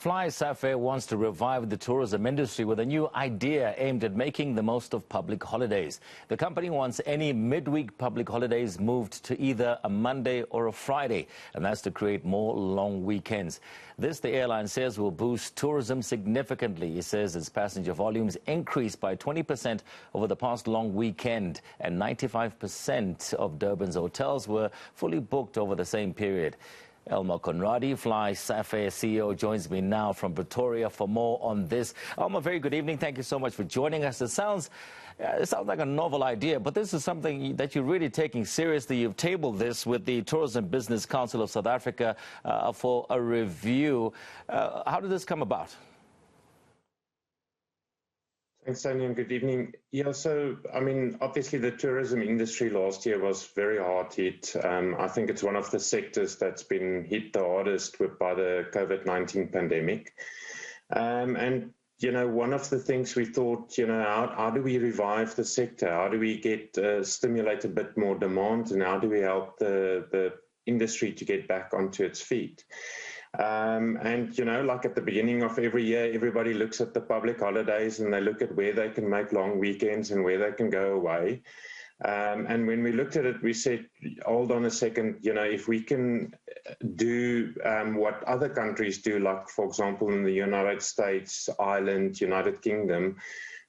FlySafair wants to revive the tourism industry with a new idea aimed at making the most of public holidays. The company wants any midweek public holidays moved to either a Monday or a Friday, and that's to create more long weekends. This, the airline says, will boost tourism significantly. It says its passenger volumes increased by 20% over the past long weekend, and 95% of Durban's hotels were fully booked over the same period. Elmar Conradie, FlySafair CEO, joins me now from Pretoria for more on this. Elmar, very good evening. Thank you so much for joining us. It sounds like a novel idea, but this is something that you're really taking seriously. You've tabled this with the Tourism Business Council of South Africa for a review. How did this come about? Thanks, Tony, and good evening. Yeah, so, obviously the tourism industry last year was very hard hit. I think it's one of the sectors that's been hit the hardest by the COVID-19 pandemic. And, one of the things we thought, how do we revive the sector? How do we stimulate a bit more demand? And how do we help the industry to get back onto its feet? Like at the beginning of every year, everybody looks at the public holidays and they look at where they can make long weekends and where they can go away. And when we looked at it, we said, hold on a second, if we can do what other countries do, like, for example, in the United States, Ireland, United Kingdom,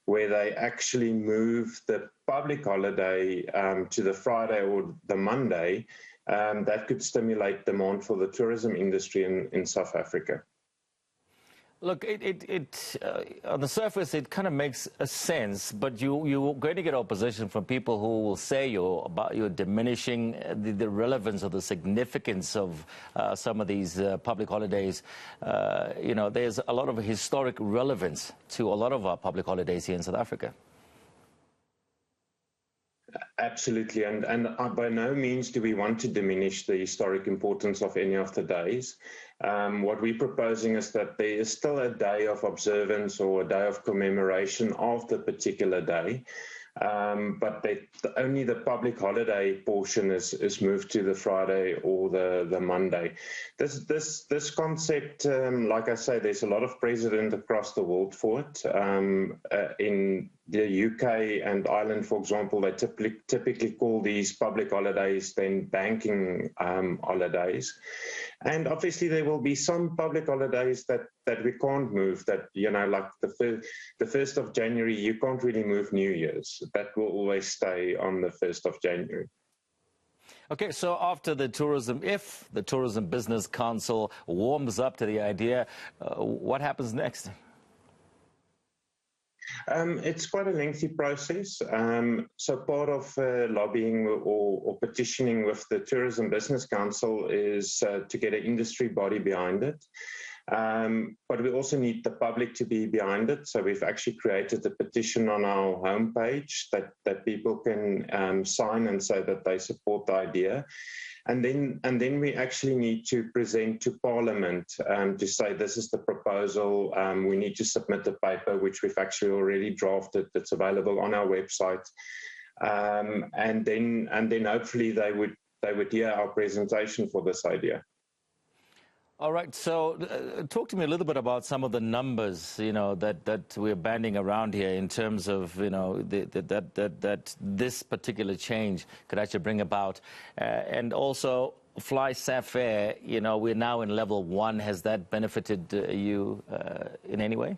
where they actually move the public holiday to the Friday or the Monday, that could stimulate demand for the tourism industry in South Africa. Look, on the surface, it kind of makes a sense, but you're going to get opposition from people who will say you're diminishing the relevance or the significance of some of these public holidays. There's a lot of historic relevance to a lot of our public holidays here in South Africa. Absolutely, and by no means do we want to diminish the historic importance of any of the days. What we're proposing is that there is still a day of observance or a day of commemoration of the particular day, but only the public holiday portion is moved to the Friday or the Monday. This concept, like I say, there's a lot of precedent across the world for it. In the UK and Ireland, for example, they typically call these public holidays then banking holidays. And obviously there will be some public holidays that we can't move, that, like the 1st of January, you can't really move New Year's. That will always stay on the 1st of January. Okay, so after if the Tourism Business Council warms up to the idea, what happens next? It's quite a lengthy process. So part of lobbying or petitioning with the Tourism Business Council is to get an industry body behind it. But we also need the public to be behind it. So we've actually created a petition on our homepage that people can sign and say that they support the idea. And then we actually need to present to Parliament to say this is the proposal. We need to submit the paper, which we've actually already drafted. That's available on our website. And then hopefully they would hear our presentation for this idea. All right. So talk to me a little bit about some of the numbers, that we're banding around here in terms of, that this particular change could actually bring about. And also FlySafair, we're now in level 1. Has that benefited you in any way?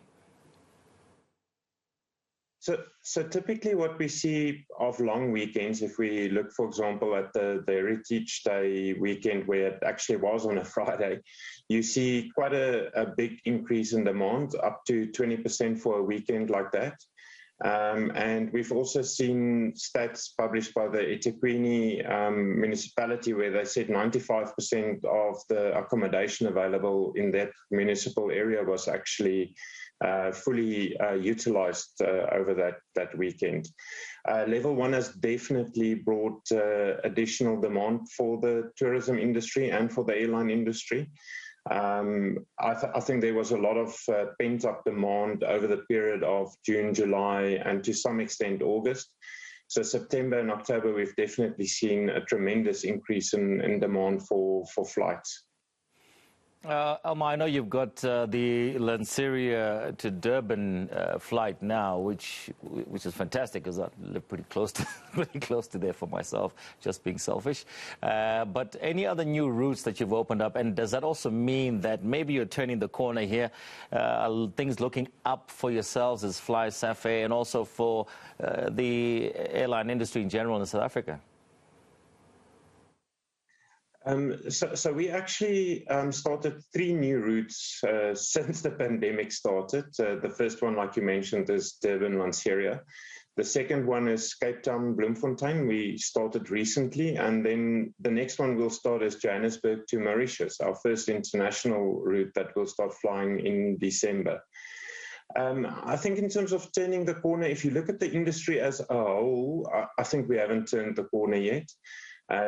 So typically what we see of long weekends, if we look, for example, at the Heritage Day weekend, where it actually was on a Friday, you see quite a big increase in demand, up to 20% for a weekend like that. And we've also seen stats published by the eThekwini municipality, where they said 95% of the accommodation available in that municipal area was actually fully utilized over that weekend. Level 1 has definitely brought additional demand for the tourism industry and for the airline industry. I think there was a lot of pent-up demand over the period of June, July, and to some extent August. So September and October, we've definitely seen a tremendous increase in demand for flights. Elmar, I know you've got the Lanseria to Durban flight now, which is fantastic because I live pretty close to there for myself, just being selfish. But any other new routes that you've opened up, and does that also mean that maybe you're turning the corner here? Things looking up for yourselves as FlySafair and also for the airline industry in general in South Africa? So we actually started 3 new routes since the pandemic started. The first one, like you mentioned, is Durban Lanseria. The second one is Cape Town Bloemfontein. We started recently, and then the next one we'll start is Johannesburg to Mauritius, our first international route that will start flying in December. I think in terms of turning the corner, if you look at the industry as a whole, I think we haven't turned the corner yet.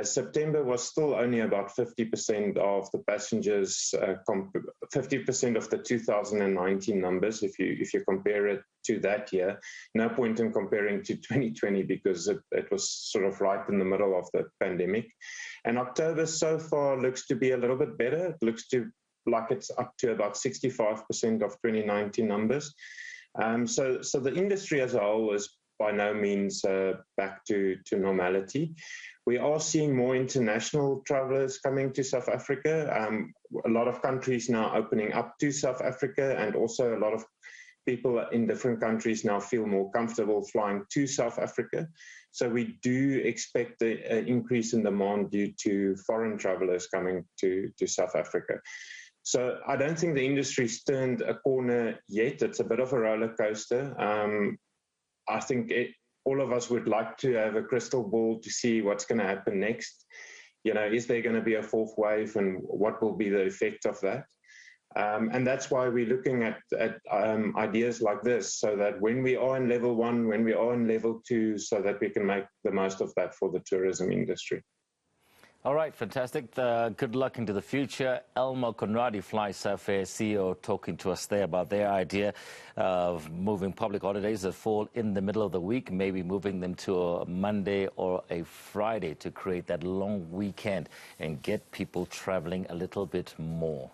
September was still only about 50% of the passengers, 50% of the 2019 numbers. If you compare it to that year, no point in comparing to 2020 because it was sort of right in the middle of the pandemic. And October so far looks to be a little bit better. It looks to like it's up to about 65% of 2019 numbers. So the industry as a whole is by no means back to normality. We are seeing more international travelers coming to South Africa. A lot of countries now opening up to South Africa, and also a lot of people in different countries now feel more comfortable flying to South Africa. So we do expect an increase in demand due to foreign travelers coming to South Africa. So I don't think the industry's turned a corner yet. It's a bit of a roller coaster. I think all of us would like to have a crystal ball to see what's going to happen next. You know, is there going to be a 4th wave, and what will be the effect of that? And that's why we're looking at ideas like this, so that when we are in level 1, when we are in level 2, so that we can make the most of that for the tourism industry. All right, fantastic. Good luck into the future. Elmar Conradie, FlySafair CEO, talking to us there about their idea of moving public holidays that fall in the middle of the week, maybe moving them to a Monday or a Friday to create that long weekend and get people traveling a little bit more.